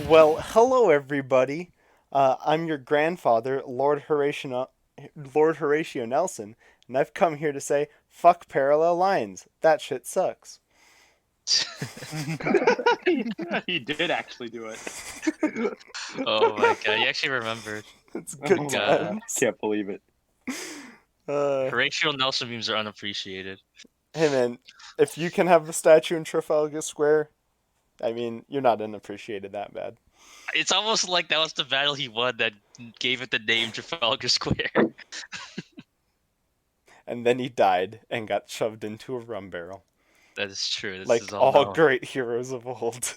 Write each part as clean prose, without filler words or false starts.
Well, hello everybody. I'm your grandfather, Lord Horatio Nelson, and I've come here to say, fuck parallel lines. That shit sucks. He did actually do it. Oh my god, you actually remembered. It's Oh good my God. God, times. can't believe it. Horatio Nelson memes are unappreciated. Hey man, if you can have a statue in Trafalgar Square, I mean, you're not unappreciated that bad. It's almost like that was the battle he won that gave it the name Trafalgar Square. And then he died and got shoved into a rum barrel. That is true. This Like is all all known. great heroes of old.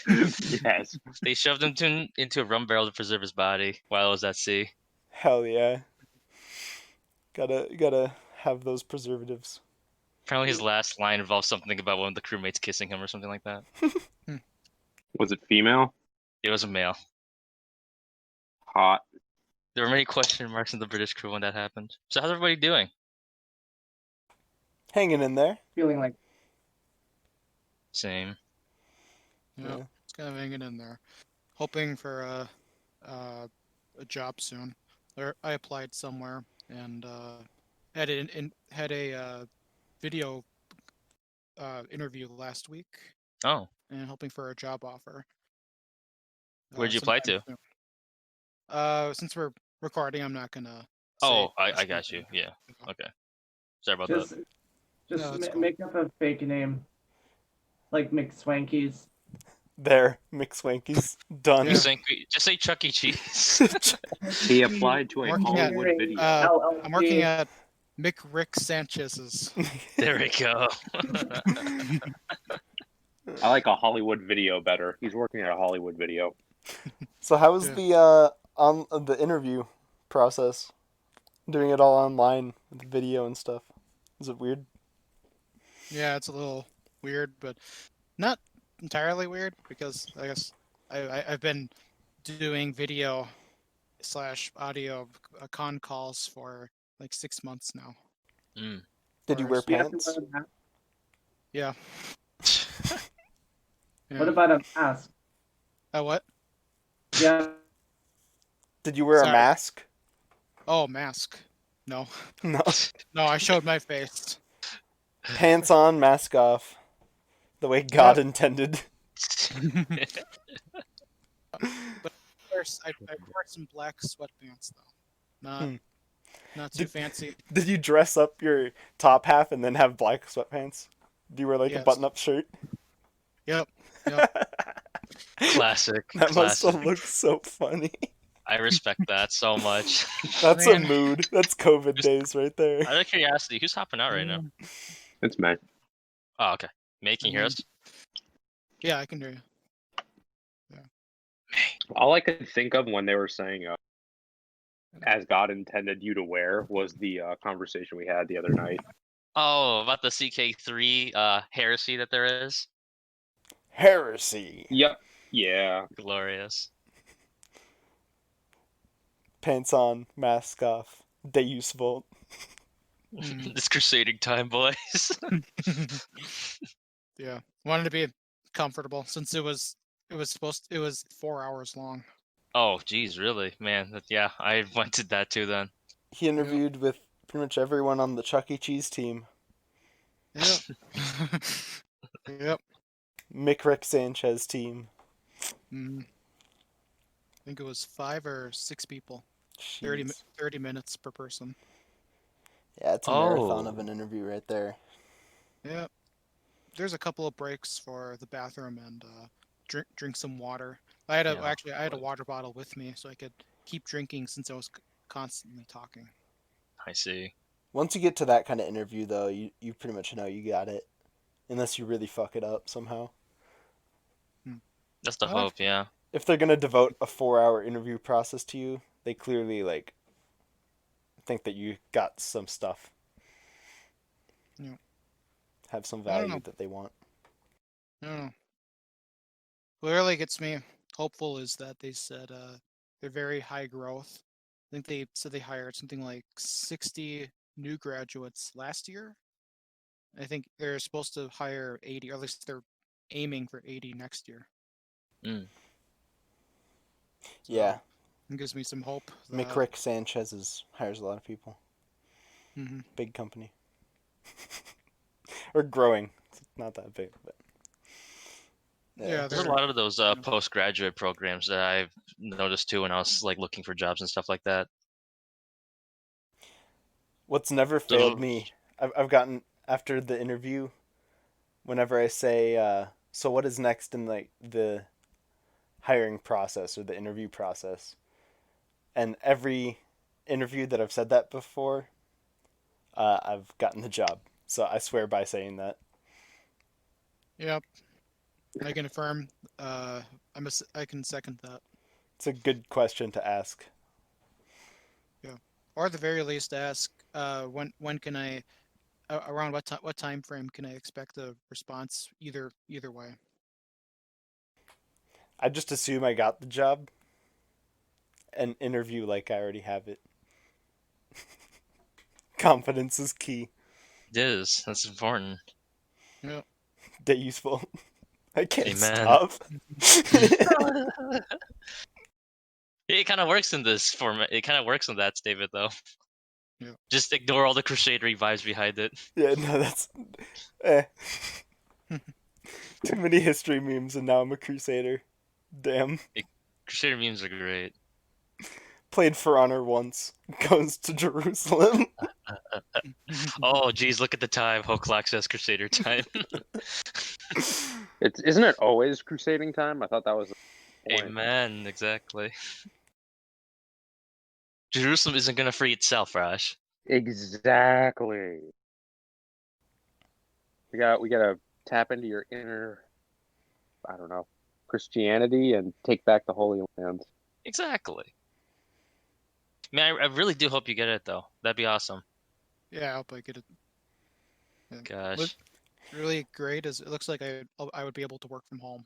Yes. They shoved him into a rum barrel to preserve his body while it was at sea. Hell yeah. Gotta have those preservatives. Apparently, his last line involved something about one of the crewmates kissing him or something like that. Was it female? It was a male. Hot. There were many question marks in the British crew when that happened. So how's everybody doing? Hanging in there. Feeling like Same. Yeah. It's kind of hanging in there. Hoping for a job soon. I applied somewhere and had a video interview last week Oh, and hoping for a job offer. where'd you apply to? sometime soon. Since we're recording, I'm not gonna. Oh, say I got you. Yeah. Okay. Sorry about just that. just No, it's cool. make up a fake name, like McSwankies. There, McSwankies. Done. Yeah. Just say Chuck E. Cheese. He applied to a Working at- Hollywood video. I'm working at Mick Rick Sanchez's. There we go. I like a Hollywood video better. He's working at a Hollywood video. So how was Yeah. the interview process? Doing it all online with the video and stuff. Is it weird? Yeah, it's a little weird, but not entirely weird because I guess I've been doing video / audio con calls for like 6 months now. Mm. Did you Or wear Do you have to pants? wear a mask? Yeah. Yeah. What about a mask? What? Yeah. Did you wear a Sorry. mask? Oh, mask. No. No. No, I showed my face. Pants on, mask off. The way God intended. First, I wore some black sweatpants though. Hmm. Not too fancy. Did you dress up your top half and then have black sweatpants? Do you wear like a Yes. button-up shirt? Yep. Classic. That must Classic. have looked so funny. I respect that so much. That's Man. a mood. That's COVID days right there. Out of curiosity, who's hopping out right now? It's May. Oh, okay. May, can you hear us? Yeah, I can hear you. All I could think of when they were saying as God intended you to wear was the conversation we had the other night. Oh, about the CK3 heresy that there is? Heresy. Yep. Yeah. Glorious. Pants on, mask off. Deus Vult. This crusading time, boys. Yeah, wanted to be comfortable since it was 4 hours long. Oh, geez, really? Man, yeah, I wanted that too then. He interviewed with pretty much everyone on the Chuck E. Cheese team. Yep. Yep. Mick Rick Sanchez team. I think it was 5 or 6 people. 30 Jeez. minutes per person. Yeah, it's a marathon Oh. of an interview right there. Yep. There's a couple of breaks for the bathroom and drink some water. I had a water bottle with me so I could keep drinking since I was constantly talking. I see. Once you get to that kind of interview, though, you pretty much know you got it. Unless you really fuck it up somehow. That's the What? hope, yeah. If they're going to devote a 4-hour interview process to you, they clearly, think that you got some stuff. Yeah. Have some I don't know. value that they want. I don't know. What really gets me hopeful is that they said they're very high growth. I think they said they hired something like 60 new graduates last year. I think they're supposed to hire 80, or at least they're aiming for 80 next year. So Yeah. it gives me some hope. McRick Sanchez hires a lot of people. Hmm. Big company. Or growing. It's not that big, but Yeah, There's a lot of those postgraduate programs that I've noticed too when I was like looking for jobs and stuff like that. What's never failed me, I've gotten after the interview, whenever I say, so what is next in like the hiring process or the interview process, and every interview that I've said that before, I've gotten the job. So I swear by saying that. Yep, I can affirm. I can second that. It's a good question to ask. Yeah, or at the very least, ask when can I around what time frame can I expect a response either way. I just assume I got the job and interview like I already have it. Confidence is key. It is. That's important. Yeah. That useful. I can't Amen. stop. It kind of works in this format. It kind of works in that statement, though. Yeah. Just ignore all the crusadery vibes behind it. Yeah, no, that's too many history memes, and now I'm a crusader. Damn. Crusader memes are great. Played For Honor once. Goes to Jerusalem. Oh, geez, look at the time. Whole clock says Crusader time. Isn't it always crusading time? I thought that was the point. Amen. Exactly. Jerusalem isn't gonna free itself, Raj. Exactly. We gotta tap into your inner, I don't know, Christianity and take back the Holy Land. Exactly. Man, I really do hope you get it though. That'd be awesome. Yeah, I hope I get it. Yeah. Gosh. What's really great is it looks like I would be able to work from home,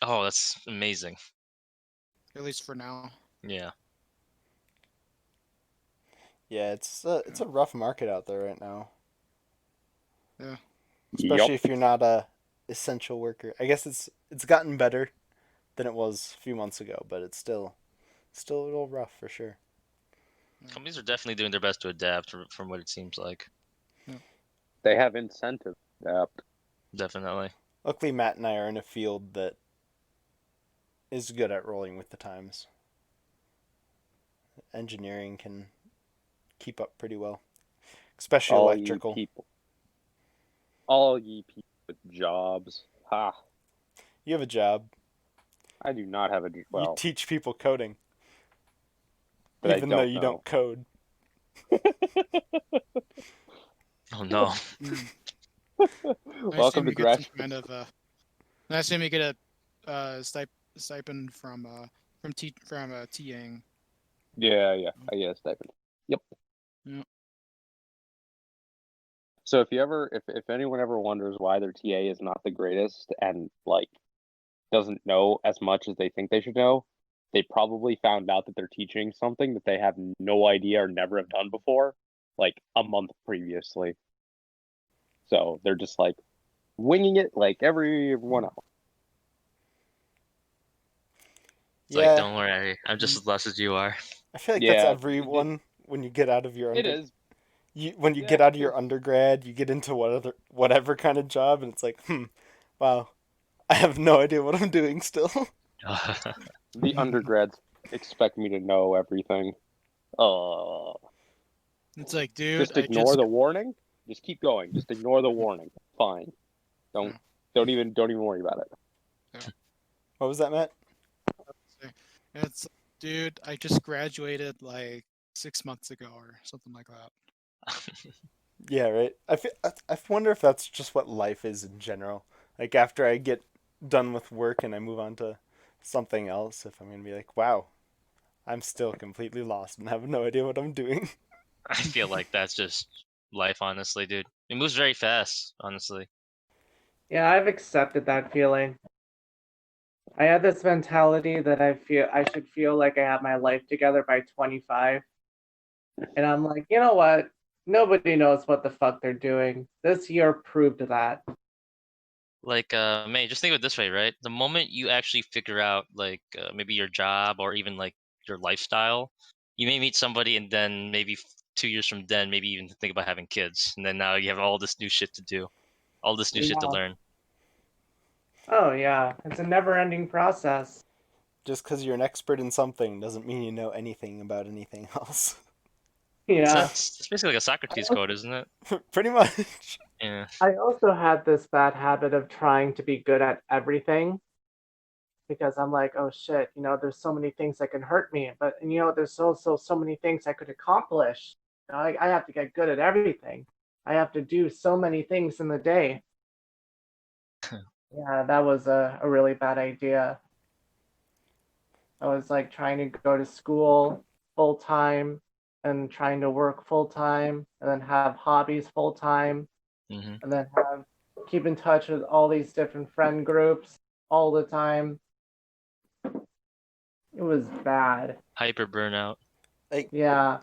Oh, that's amazing. at least for now. Yeah. Yeah, it's a rough market out there right now. Yeah. Especially Yup. if you're not a essential worker. I guess it's gotten better than it was a few months ago, but it's still a little rough for sure. Companies are definitely doing their best to adapt from what it seems like. They have incentive to adapt. Definitely. Luckily, Matt and I are in a field that is good at rolling with the times. Engineering can keep up pretty well, especially All electrical. All ye people with jobs. Ha! You have a job. I do not have a You well, teach people coding, but even I though don't you know. don't code. Oh no. Welcome to get some graduate. kind of I assume you get a stipend from TAing. Yeah, I get a stipend. Yep. Yeah. So if anyone ever wonders why their TA is not the greatest and like doesn't know as much as they think they should know, they probably found out that they're teaching something that they have no idea or never have done before, like a month previously. So they're just like winging it like everyone else. It's like, Yeah, don't worry, I'm just as lost as you are. I feel like Yeah, that's you everyone when you get out of your It is. when you Yeah, get out of it your is. undergrad, you get into whatever kind of job, and it's like, wow, I have no idea what I'm doing still. The undergrads expect me to know everything. It's like, dude, Just ignore the warning. Just keep going. Just ignore the warning. Fine. Don't even worry about it. What was that, Matt? It's, dude, I just graduated like 6 months ago or something like that. Yeah, right. I wonder if that's just what life is in general. Like after I get done with work and I move on to something else, if I'm gonna be like, wow, I'm still completely lost and have no idea what I'm doing. I feel like that's just life, honestly, dude. It moves very fast, honestly. Yeah, I've accepted that feeling. I had this mentality that I should feel like I have my life together by 25. And I'm like, you know what? Nobody knows what the fuck they're doing. This year proved that. Like, May, just think of it this way, right? The moment you actually figure out, like, maybe your job or even like your lifestyle, you may meet somebody, and then maybe 2 years from then, maybe even think about having kids, and then now you have all this new shit to do, all this new shit to Yeah. learn. Oh yeah, it's a never-ending process. Just because you're an expert in something doesn't mean you know anything about anything else. So Yeah. that's basically like a Socrates quote, isn't it? Pretty much. Yeah. I also had this bad habit of trying to be good at everything because I'm like, oh shit, there's so many things that can hurt me, but there's also so many things I could accomplish. I have to get good at everything. I have to do so many things in the day. Yeah, that was a really bad idea. I was like trying to go to school full time and trying to work full time and then have hobbies full time Hmm. and then keep in touch with all these different friend groups all the time. It was bad. Hyper burnout. Like, Yeah.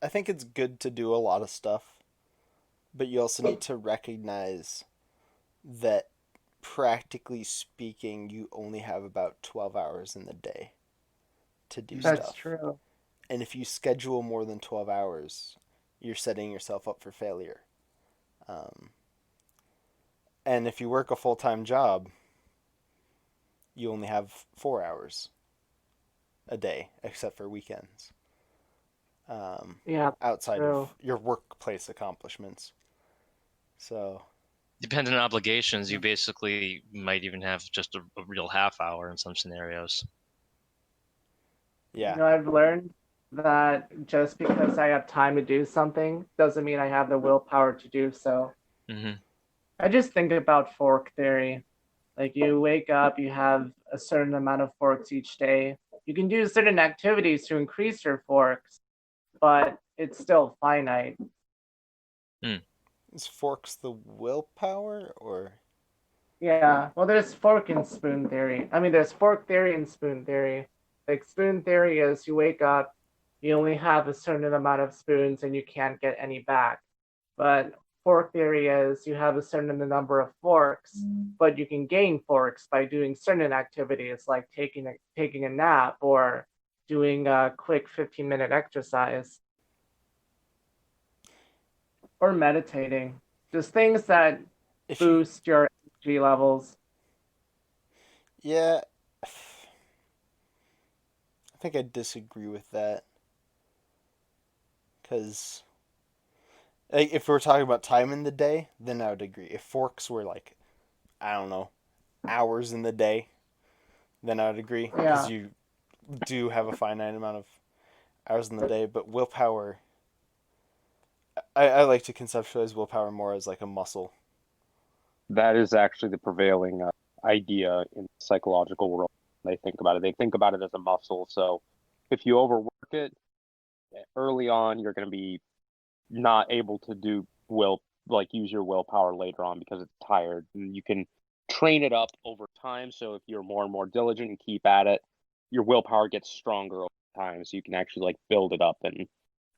I think it's good to do a lot of stuff, but you also need to recognize that practically speaking, you only have about 12 hours in the day to do That's stuff. true. And if you schedule more than 12 hours, you're setting yourself up for failure. And if you work a full time job, you only have 4 hours a day, except for weekends, Yeah, outside true. of your workplace accomplishments. So, Depending on obligations, you basically might even have just a real half hour in some scenarios. yeah. I've learned that just because I have time to do something doesn't mean I have the willpower to do so. Hmm. I just think about fork theory. Like you wake up, you have a certain amount of forks each day. You can do certain activities to increase your forks, but it's still finite. Is forks the willpower or? Yeah, well, there's fork and spoon theory. I mean, there's fork theory and spoon theory. Like, spoon theory is you wake up, you only have a certain amount of spoons and you can't get any back. But fork theory is you have a certain number of forks, but you can gain forks by doing certain activities like taking a nap or doing a quick 15-minute exercise or meditating. Just things that If you, boost your energy levels. yeah, I think I disagree with that. Because if we're talking about time in the day, then I would agree. If forks were like, I don't know, hours in the day, then I would agree. Because Yeah. you do have a finite amount of hours in the day. But willpower, I like to conceptualize willpower more as like a muscle. That is actually the prevailing idea in the psychological world. They think about it. They think about it as a muscle. So if you overwork it early on, you're going to be not able to use your willpower later on because it's tired. And you can train it up over time. So if you're more and more diligent and keep at it, your willpower gets stronger over time. So you can actually like build it up and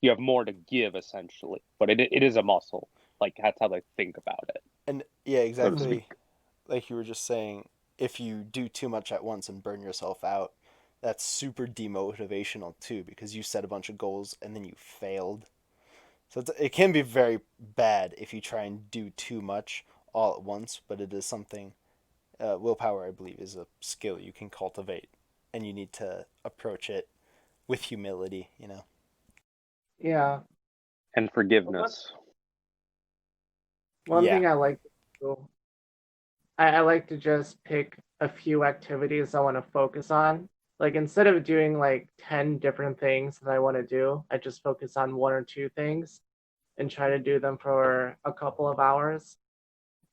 you have more to give essentially. But it is a muscle. Like that's how they think about it. And yeah, So to speak. exactly like you were just saying, if you do too much at once and burn yourself out, that's super demotivational too because you set a bunch of goals and then you failed. So it can be very bad if you try and do too much all at once, but it is something. Willpower, I believe, is a skill you can cultivate, and you need to approach it with humility. Yeah. And forgiveness. One Yeah. thing I like to do, I like to just pick a few activities I want to focus on. Like instead of doing like 10 different things that I want to do, I just focus on one or two things and try to do them for a couple of hours.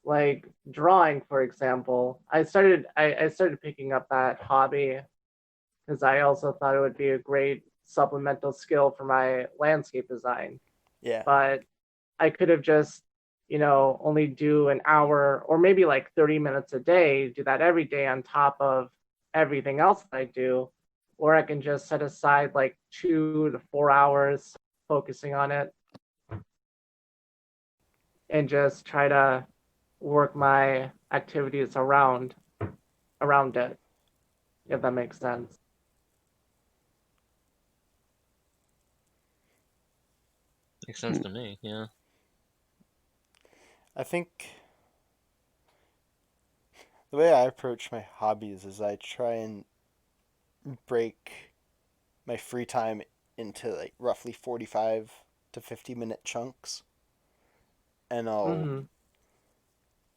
Like drawing, for example. I started picking up that hobby because I also thought it would be a great supplemental skill for my landscape design. Yeah. But I could have just, only do an hour or maybe like 30 minutes a day, do that every day on top of everything else that I do. Or I can just set aside like 2 to 4 hours focusing on it and just try to work my activities around it, if that makes sense. Makes sense to me. Yeah. I think the way I approach my hobbies is I try and break my free time into like roughly 45 to 50-minute chunks, and I'll Mm-hmm.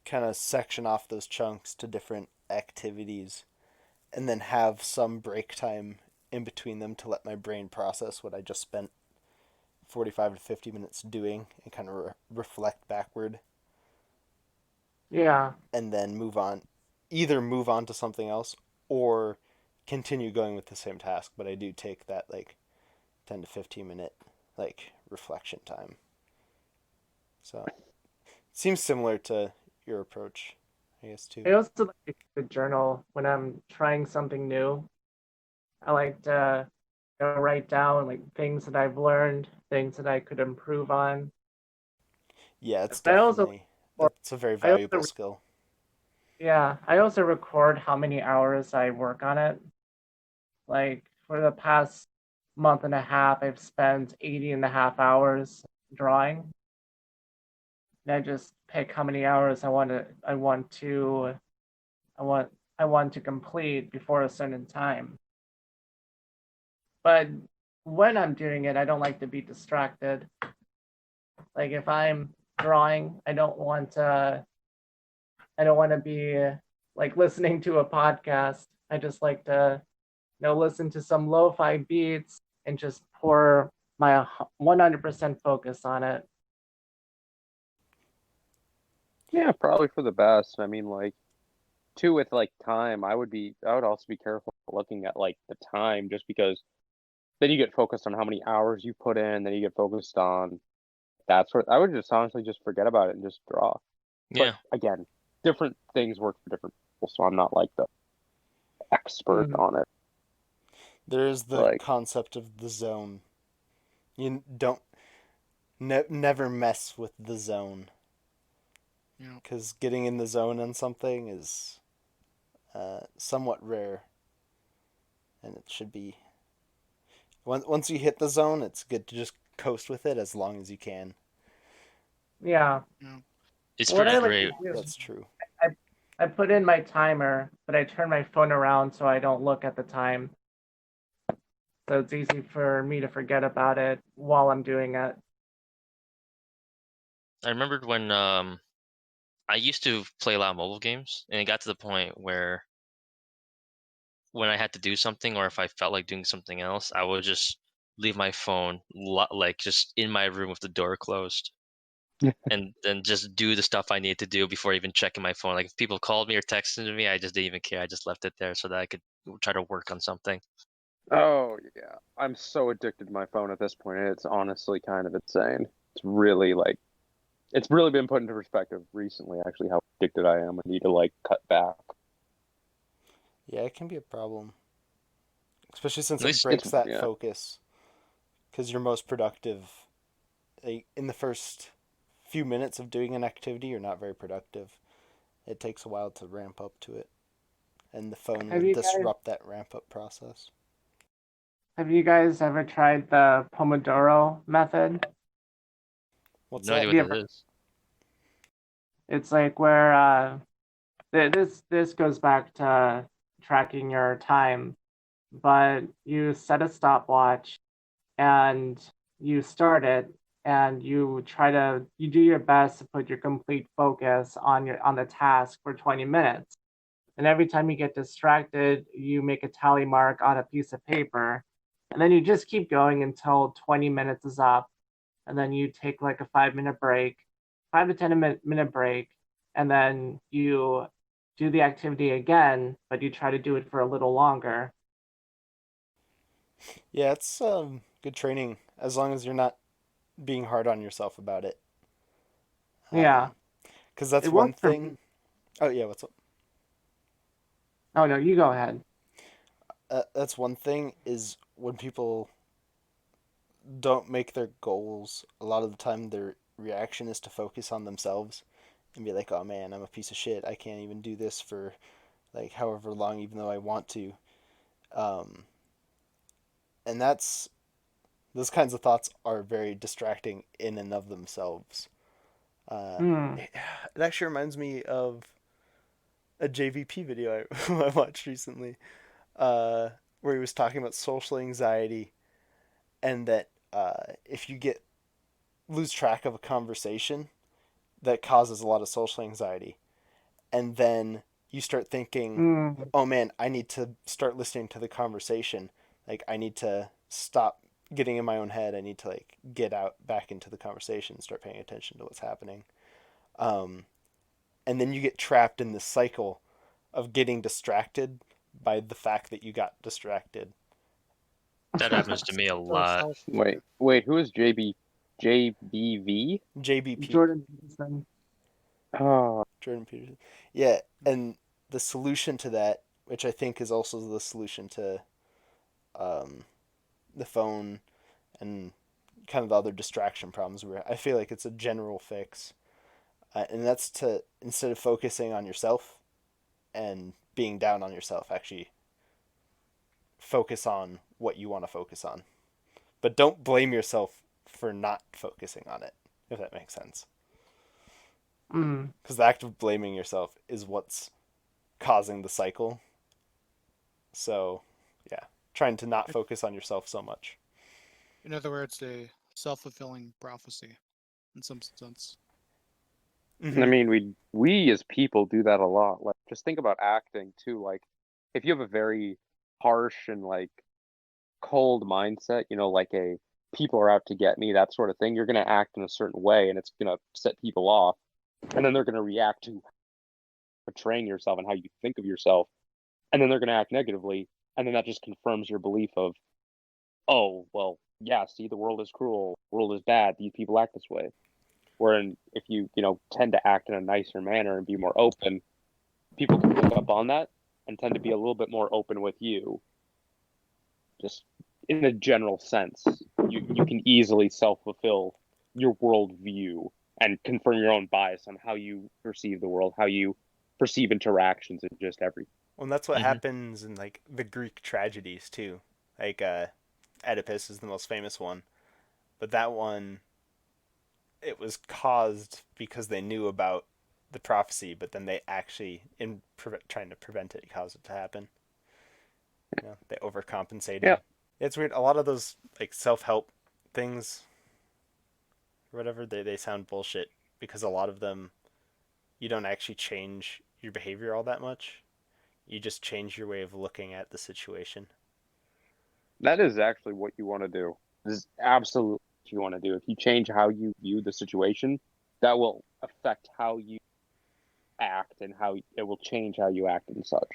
kind of section off those chunks to different activities and then have some break time in between them to let my brain process what I just spent 45 to 50 minutes doing and kind of reflect backward. Yeah. And then either move on to something else or continue going with the same task. But I do take that like 10 to 15 minute like reflection time. So it seems similar to your approach, I guess, too. I also like to keep a journal when I'm trying something new. I like to write down like things that I've learned, things that I could improve on. Yeah, it's But I also definitely, that's a very I valuable also skill. yeah, I also record how many hours I work on it. Like for the past month and a half, I've spent 80.5 hours drawing. And I just pick how many hours I want to complete before a certain time. But when I'm doing it, I don't like to be distracted. Like if I'm drawing, I don't want to be like listening to a podcast. I just like to listen to some lo-fi beats and just pour my 100% focus on it. Yeah, probably for the best. I mean, like, too, with like time, I would also be careful looking at like the time, just because then you get focused on how many hours you put in, then you get focused on that sort. I would just honestly just forget about it and just draw. But Yeah. again, different things work for different people, so I'm not like the expert Mhm. on it. There is the Like, concept of the zone. You don't never mess with the zone, Yeah. because getting in the zone on something is somewhat rare, and it should be. Once you hit the zone, it's good to just coast with it as long as you can. Yeah. Yeah. It's What pretty I like to great. do, That's true. I, I put in my timer, but I turn my phone around so I don't look at the time. So it's easy for me to forget about it while I'm doing it. I remembered when I used to play a lot of mobile games, and it got to the point where when I had to do something or if I felt like doing something else, I would just leave my phone like just in my room with the door closed, and then just do the stuff I needed to do before even checking my phone. Like if people called me or texted me, I just didn't even care. I just left it there so that I could try to work on something. oh yeah, I'm so addicted to my phone at this point. It's honestly kind of insane. It's really been put into perspective recently, actually, how addicted I am. I need to like cut back. Yeah, it can be a problem, especially since At it least It's breaks that yeah. focus. Because you're most productive in the first few minutes of doing an activity. You're not very productive. It takes a while to ramp up to it, and the phone will Have you guys disrupt that ramp up process. have you guys ever tried the Pomodoro method? What's no idea that? what Have you that ever, is. it's like where this goes back to tracking your time, but you set a stopwatch and you start it and you do your best to put your complete focus on the task for 20 minutes. And every time you get distracted, you make a tally mark on a piece of paper. And then you just keep going until 20 minutes is up. And then you take like a 5 minute break, 5 to 10 minute break. And then you do the activity again, but you try to do it for a little longer. Yeah, it's good training as long as you're not being hard on yourself about it. Yeah, Because that's it one worked for me. thing. Oh yeah, what's up? Oh, no, you go ahead. That's one thing is when people don't make their goals. A lot of the time, their reaction is to focus on themselves and be like, oh man, I'm a piece of shit. I can't even do this for like however long, even though I want to. Um, and those kinds of thoughts are very distracting in and of themselves. Hmm. It actually reminds me of a JVP video I watched recently, where he was talking about social anxiety, and that if you lose track of a conversation, that causes a lot of social anxiety, and then you start thinking, Hmm. oh man, I need to start listening to the conversation. Like I need to stop getting in my own head. I need to like get out back into the conversation, start paying attention to what's happening. Um, and then you get trapped in this cycle of getting distracted by the fact that you got distracted. That happens to me a So lot. Wait, who is JBV? JBP, Jordan Peterson. Oh, Jordan Peterson. Yeah, and the solution to that, which I think is also the solution to um, the phone and kind of the other distraction problems, where I feel like it's a general fix. And that's to, instead of focusing on yourself and being down on yourself, actually focus on what you want to focus on. But don't blame yourself for not focusing on it, if that makes sense. Hmm. Because the act of blaming yourself is what's causing the cycle. So, yeah, trying to not focus on yourself so much. In other words, a self-fulfilling prophecy, in some sense. I Mm-hmm. mean, we as people do that a lot. Like, just think about acting too. Like, if you have a very harsh and like cold mindset, like a people are out to get me, that sort of thing, you're gonna act in a certain way, and it's gonna set people off, and then they're gonna react to portraying yourself and how you think of yourself, and then they're gonna act negatively, and then that just confirms your belief of, oh, well, yeah, see, the world is cruel, the world is bad, these people act this way. Wherein if you, tend to act in a nicer manner and be more open, people can pick up on that and tend to be a little bit more open with you. Just in a general sense, you can easily self-fulfill your worldview and confirm your own bias on how you perceive the world, how you perceive interactions, and just everything. Well, and that's what Hmm. happens in like the Greek tragedies too. Like Oedipus is the most famous one, but that one, it was caused because they knew about the prophecy, but then they actually, trying to prevent it, caused it to happen. They overcompensated. Yeah, It's weird. A lot of those like self-help things, or whatever, they sound bullshit because a lot of them, you don't actually change your behavior all that much. You just change your way of looking at the situation. that is actually what you want to do. This is absolutely what you want to do. If you change how you view the situation, that will affect how you act and how it will change how you act and such.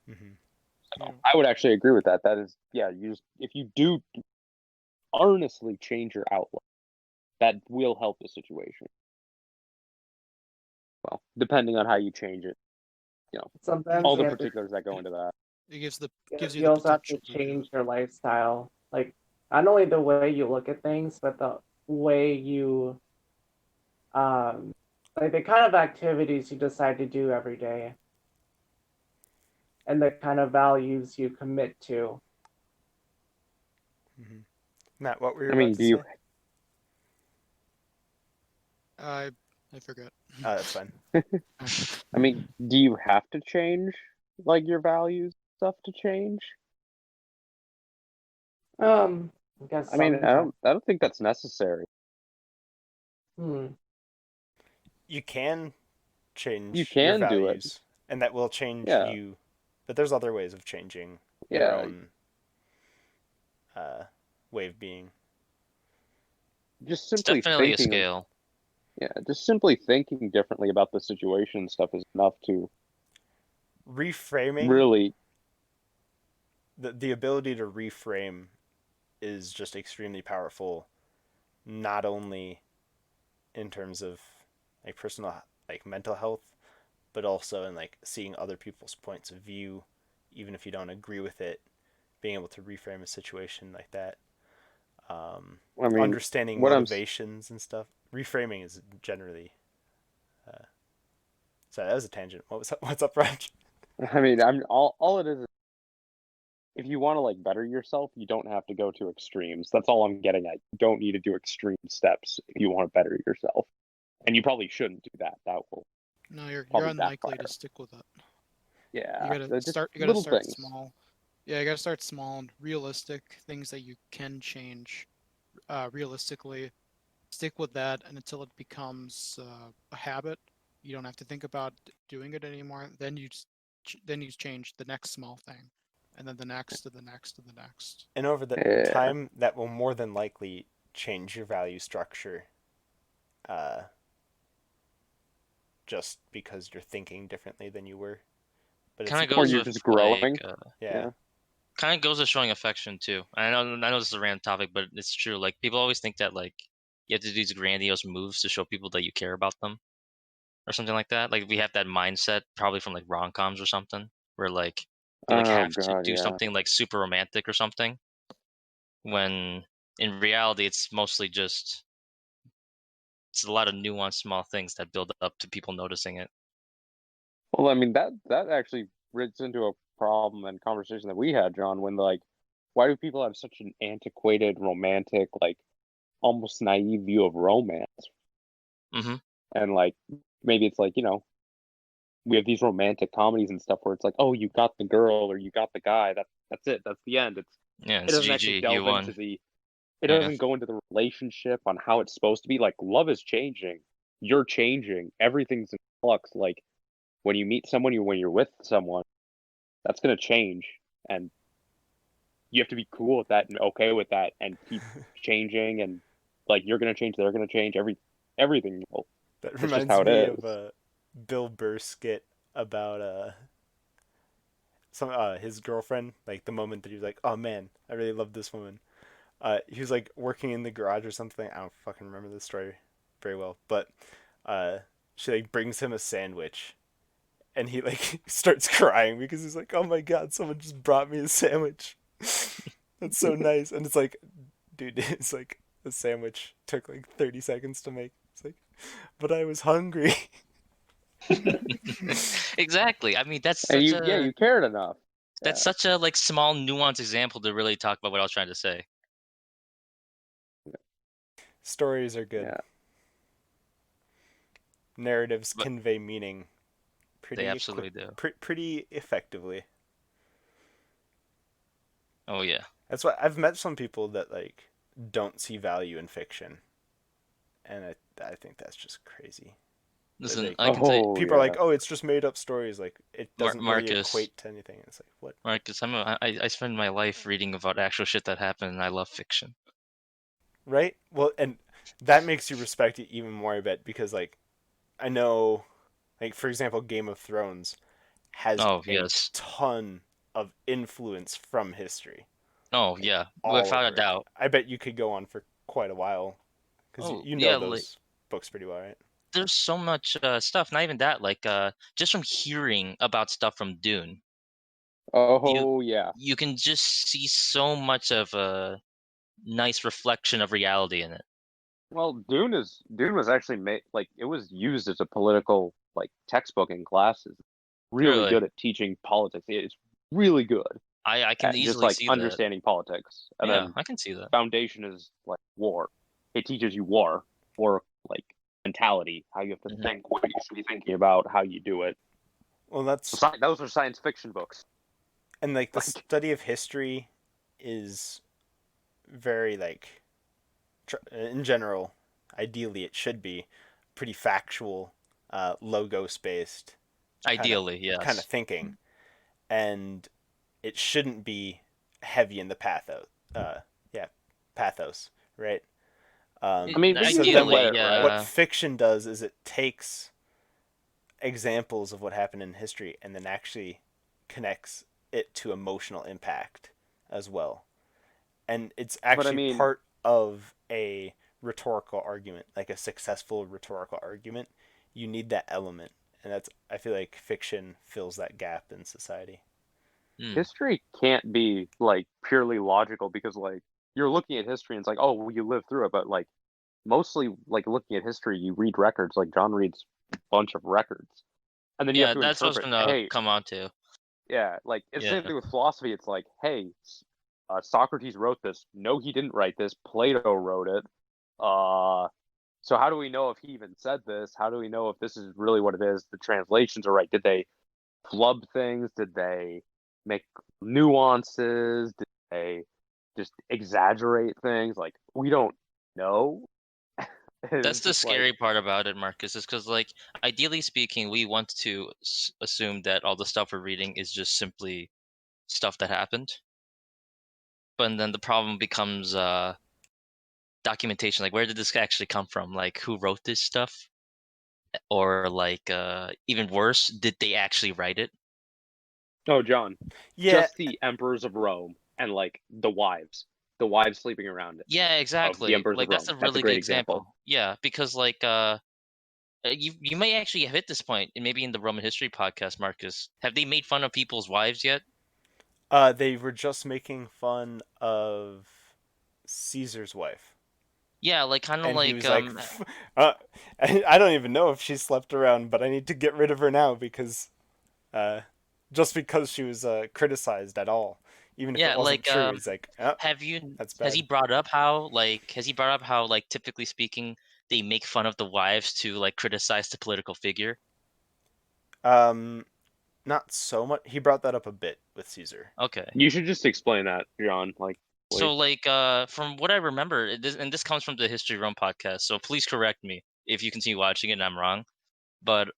Mm-hmm. So Yeah. I would actually agree with that. That is, yeah, if you do earnestly change your outlook, that will help the situation. Well, depending on how you change it, Sometimes all the you have to. particulars that go into that. It gives you You the also have to potential to do change it. your lifestyle, like not only the way you look at things, but the way you, um, like the kind of activities you decide to do every day, and the kind of values you commit to. Mm-hmm. Matt, what were you I about mean, to say? I I forget. Oh, that's fine. do you have to change like your values stuff to change? I guess I mean, sometimes. I don't think that's necessary. Hmm. You can You change your can do it. values, and that will change Yeah, you. But there's other ways of changing your yeah. own uh, way of being. Just It's simply definitely a thinking, scale. yeah, just simply thinking differently about the situation and stuff is enough to Reframing, really. the ability to reframe is just extremely powerful, not only in terms of like personal, like mental health, but also in like seeing other people's points of view, even if you don't agree with it, being able to reframe a situation like that. I mean, Understanding what I'm motivations and stuff. Reframing is generally Sorry, that was a tangent. What's up, Raj? I mean, all it is if you want to like better yourself, you don't have to go to extremes. That's all I'm getting at. You don't need to do extreme steps if you want to better yourself, and you probably shouldn't do that. That will No, you're probably unlikely backfire. to stick with it. Yeah, You gotta just start. You gotta little start things. small. Yeah, you gotta start small and realistic things that you can change. Realistically, stick with that and until it becomes a habit. You don't have to think about doing it anymore. Then you change the next small thing, and then the next to the next to the next. And over the Yeah. time, that will more than likely change your value structure. Just because you're thinking differently than you were. But Kind of Or goes you're with just growing. yeah. kind of goes with showing affection too. I know this is a random topic, but it's true. Like people always think that like you have to do these grandiose moves to show people that you care about them, or something like that. Like we have that mindset probably from like rom-coms or something, where like they like Oh have to god, do yeah. something like super romantic or something. When in reality, it's mostly just it's a lot of nuanced small things that build up to people noticing it. Well, I mean that actually gets into a problem and conversation that we had, John, when like, why do people have such an antiquated, romantic, like almost naive view of romance? Mm-hmm. And like maybe it's like, we have these romantic comedies and stuff where it's like, oh, you got the girl or you got the guy. That's it. That's the end. Yeah, It it's doesn't actually GG. You delve into won. it Yeah. doesn't go into the relationship on how it's supposed to be. Like love is changing. You're changing. Everything's in flux. Like when you meet someone, when you're with someone, that's gonna change, and you have to be cool with that and okay with that, and keep changing. And like you're gonna change, they're gonna change. Everything. Well, That that's just reminds how it me is. of a Bill Burr skit about his girlfriend, like the moment that he was like, "Oh man, I really love this woman." He was like working in the garage or something. I don't fucking remember the story very well, but uh, she like brings him a sandwich, and he like starts crying because he's like, "Oh my god, someone just brought me a sandwich." That's so nice, and it's like, dude, it's like the sandwich took like 30 seconds to make. It's like, but I was hungry. Exactly. I mean, And you cared enough. that's Yeah. such a like small nuanced example to really talk about what I was trying to say. Stories are good. Yeah. Narratives But convey meaning they absolutely do. pretty effectively. Oh yeah. That's why I've met some people that like don't see value in fiction, and I think that's just crazy. Listen, Like, I can tell you, Oh people are yeah. like, "Oh, it's just made up stories. Like it doesn't really Marcus, equate to anything." It's like, what? I spend my life reading about actual shit that happened, and I love fiction. Right? Well, and that makes you respect it even more, I bet, because like I know, like for example, Game of Thrones has Oh a yes. ton of influence from history, Oh like yeah. all Without a over it. doubt. I bet you could go on for quite a while because Oh you know yeah. Like those books pretty well, right? there's so much stuff. Not even that. Like just from hearing about stuff from Dune, you Oh yeah. you can just see so much of a nice reflection of reality in it. Well, Dune was actually made like it was used as a political like textbook in classes. Really Really, good at teaching politics. It's really good I can at just easily like see that. understanding politics. And Yeah, then I can see that. foundation is like war. It teaches you war like mentality, how you have to Mhm. think, what you should be thinking about, how you do it. Well, So that's those are science fiction books. and like the Like study of history is very like in general, ideally it should be pretty factual, logos based Ideally, kind of yes. thinking, and it shouldn't be heavy in the pathos. Yeah, pathos, right? I mean, but you So can then let Ideally, it, right? what yeah. fiction does is it takes examples of what happened in history and then actually connects it to emotional impact as well. And it's But I actually mean, part of a rhetorical argument, like a successful rhetorical argument. You need that element, and that's I feel like fiction fills that gap in society. Hmm. history can't be like purely logical because like you're looking at history and it's like, oh, well, you lived through it, but like mostly like looking at history, you read records. Like John reads a bunch of records, and then you have to that's what I was interpret. gonna Hey, come on to. yeah, like it's the same Yeah. thing with philosophy. It's like, hey, Socrates wrote this. No, he didn't write this. Plato wrote it. So how do we know if he even said this? How do we know if this is really what it is? The translations are right. Did they flub things? Did they make nuances? Did they just exaggerate things? Like, we don't know. That's It's the just like, scary part about it, Marcus, is because, like, ideally speaking, we want to assume that all the stuff we're reading is just simply stuff that happened. But then the problem becomes documentation. Like, where did this actually come from? Like, who wrote this stuff? Or, like, even worse, did they actually write it? oh, John, Yeah, just the emperors of Rome and like the wives sleeping around it Yeah, of the exactly. emperors Like, of Rome. that's a That's a really good great example. Yeah, because, like, you may actually have hit this point, and maybe in the Roman history podcast, Marcus. Have they made fun of people's wives yet? they were just making fun of Caesar's wife. Yeah, like, kind of And he like, was like, I don't even know if she slept around, but I need to get rid of her now because, just because she was criticized at all, even if it yeah, wasn't like, true. He's like, oh, that's has he bad. brought up how, like, typically speaking, they make fun of the wives to, like, criticize the political figure? Um, not so much. He brought that up a bit with Caesar. Okay. You should just explain that, John. Like, please. So, like, from what I remember, and this comes from the History of Rome podcast, so please correct me if you continue watching it and I'm wrong. But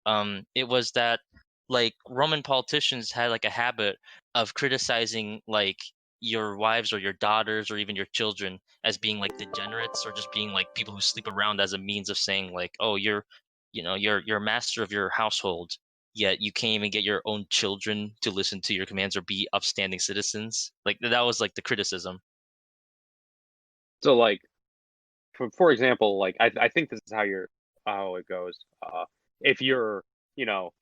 it was that, like, Roman politicians had, like, a habit of criticizing, like, your wives or your daughters or even your children as being, like, degenerates, or just being, like, people who sleep around, as a means of saying, like, oh, you're master of your household, yet you can't even get your own children to listen to your commands or be upstanding citizens. Like, that was, like, the criticism. So, like, for example, like I think this is how it goes. If you're, you know,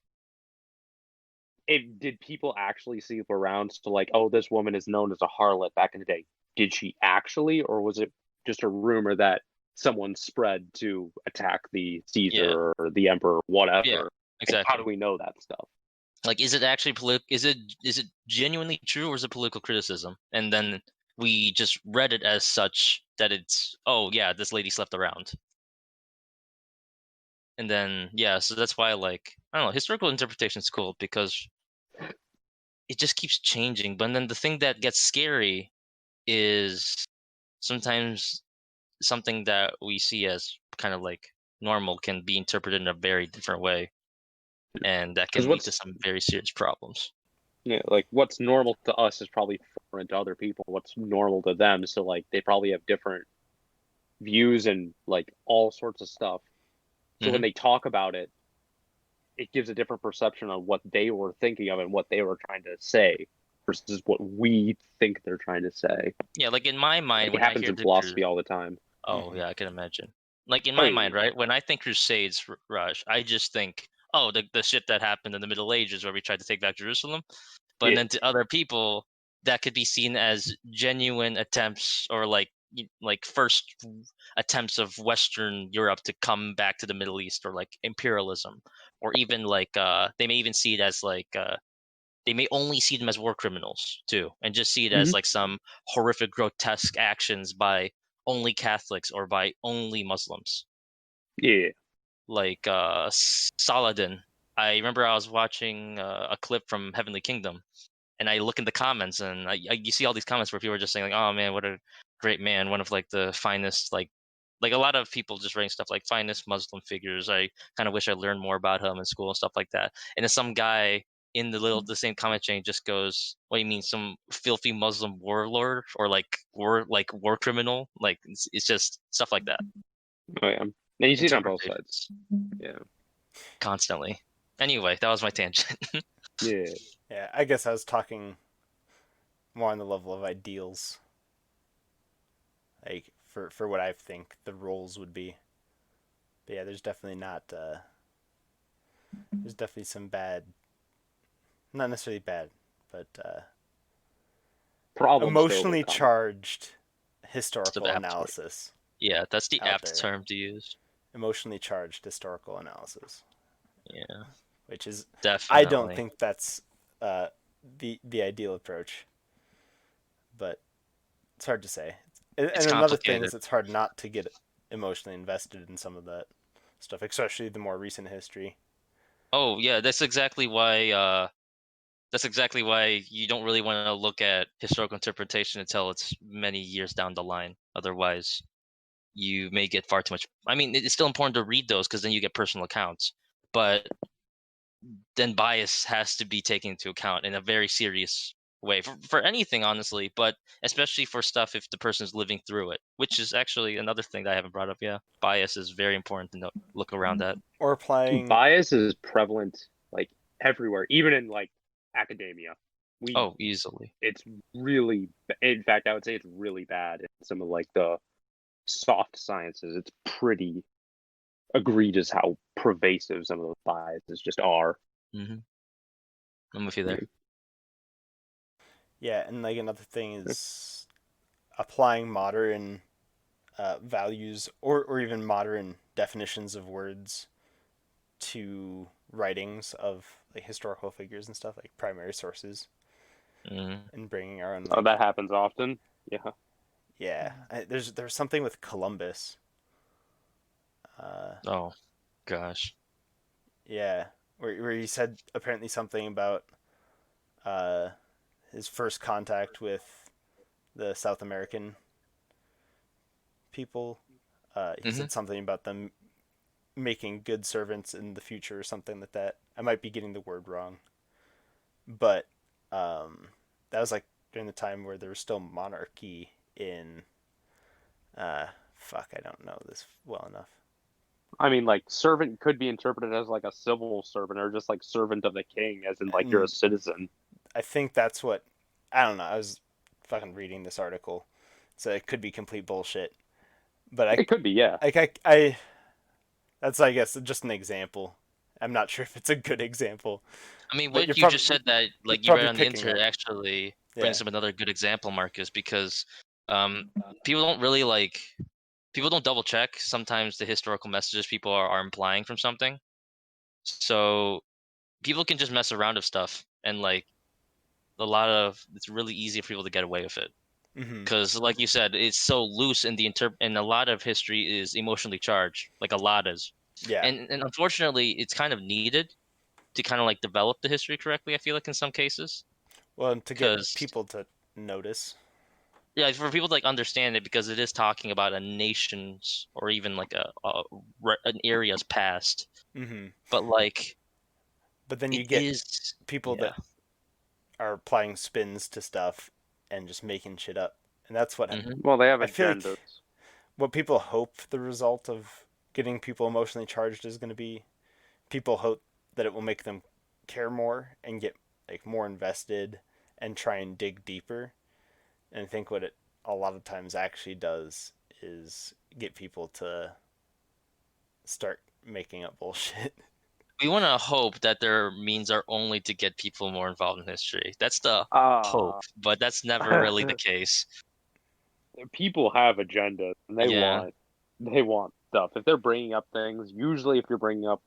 did people actually sleep around? So, like, oh, this woman is known as a harlot back in the day. Did she actually, or was it just a rumor that someone spread to attack the Yeah, Caesar or the emperor, whatever? yeah, Like, how exactly. do we know that stuff? Like, is it actually is it genuinely true, or is it political criticism? And then we just read it as such, that it's, oh yeah, this lady slept around. And then, yeah, so that's why, like, I don't know, historical interpretation is cool because it just keeps changing. But then the thing that gets scary is sometimes something that we see as kind of like normal can be interpreted in a very different way, and that Because can lead to some very serious problems. like what's normal to us is probably foreign to other people. What's normal to them, so like they probably have different views and like all sorts of stuff. So when they talk about it, it gives a different perception on what they were thinking of and what they were trying to say versus what we think they're trying to say. Yeah, like, in my mind, Like, it when I happens hear in the philosophy all the time. oh yeah, I can imagine. Like, in Oh, my yeah. mind, right? When I think Crusades, Raj, I just think, oh, the shit that happened in the Middle Ages where we tried to take back Jerusalem. But Yeah. then to other people, that could be seen as genuine attempts, or like first attempts of Western Europe to come back to the Middle East, or like imperialism, or even like they may even see it as like they may only see them as war criminals too, and just see it as Mhm. like some horrific, grotesque actions by only Catholics or by only Muslims. Yeah. Like Saladin. I remember I was watching a clip from Heavenly Kingdom, and I look in the comments, and you see all these comments where people are just saying, like, "Oh man, what a great man! One of like the finest, like a lot of people just writing stuff like finest Muslim figures. I kind of wish I learned more about him in school and stuff like that." And then some guy in the same comment chain just goes, "What do you mean, some filthy Muslim warlord, or like war criminal?" Like, it's just stuff like that. Oh, yeah. And you see it on both Interpretations. sides. Yeah. Constantly. Anyway, that was my tangent. Yeah. Yeah, I guess I was talking more on the level of ideals, like for what I think the roles would be. But yeah, there's definitely not. There's definitely some bad, not necessarily bad, but Problems to emotionally overcome. charged That's the historical apt word. analysis. Yeah, that's the out apt there. term to use. Emotionally charged historical analysis. Yeah. which is I don't Definitely. think that's the ideal approach, but it's hard to say. It's And another thing complicated. is it's hard not to get emotionally invested in some of that stuff, especially the more recent history. Oh yeah, that's exactly why you don't really want to look at historical interpretation until it's many years down the line. Otherwise, you may get far too much. I mean, it's still important to read those because then you get personal accounts. But then bias has to be taken into account in a very serious way for anything, honestly, but especially for stuff if the person's living through it, which is actually another thing that I haven't brought up. Yeah, bias is very important to look around at. Or applying. Bias is prevalent like everywhere, even in like academia. Oh, easily. It's really, in fact, I would say it's really bad in some of like the soft sciences. It's pretty egregious how pervasive some of those biases just are. Mm-hmm. I'm with you there. Yeah, and like another thing is applying modern values or even modern definitions of words to writings of like historical figures and stuff, like primary sources, Mm-hmm. and bringing our own. Oh, Like, that happens often. Yeah. yeah, there's something with Columbus. Oh, gosh. Yeah, where he said apparently something about uh, his first contact with the South American people. He Mm-hmm. said something about them making good servants in the future or something like that. I might be getting the word wrong, but that was like during the time where there was still monarchy in. Fuck, I don't know this well enough. I mean, like, servant could be interpreted as like a civil servant or just like servant of the king, as in like you're a And citizen. I think that's what. I don't know. I was fucking reading this article, so it could be complete bullshit. But It could be, yeah. I that's I guess just an example. I'm not sure if it's a good example, I mean, but what you just said that you're like you read probably on the picking internet up. actually Yeah. brings up another good example, Marcus, because um, people don't really like people don't double check sometimes the historical messages people are implying from something. So people can just mess around with stuff, and like it's really easy for people to get away with it. Mm-hmm. Because, like you said, it's so loose in and a lot of history is emotionally charged, like a lot is, Yeah. and unfortunately, it's kind of needed to kind of like develop the history correctly. I feel like in some cases, Well, and to get because people to notice. yeah, for people to like understand it, because it is talking about a nation's or even like an area's past, Mm-hmm. but like But then it you get is, people yeah. that are applying spins to stuff and just making shit up, and that's what Hmm. Well, they have I feel like. agendas. What people hope the result of getting people emotionally charged is going to be. People hope that it will make them care more and get like more invested and try and dig deeper. And I think what it a lot of times actually does is get people to start making up bullshit. We want to hope that their means are only to get people more involved in history. That's the hope, Uh, but that's never really the case. people have agendas and Yeah. they want stuff. If they're bringing up things, usually if you're bringing up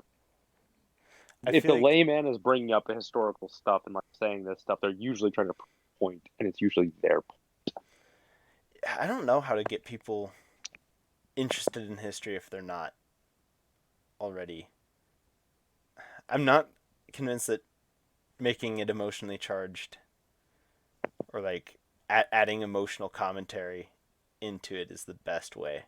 I if feel the like layman is bringing up the historical stuff and like saying this stuff, they're usually trying to point, and it's usually their point. I don't know how to get people interested in history if they're not already. I'm not convinced that making it emotionally charged or like adding emotional commentary into it is the best way.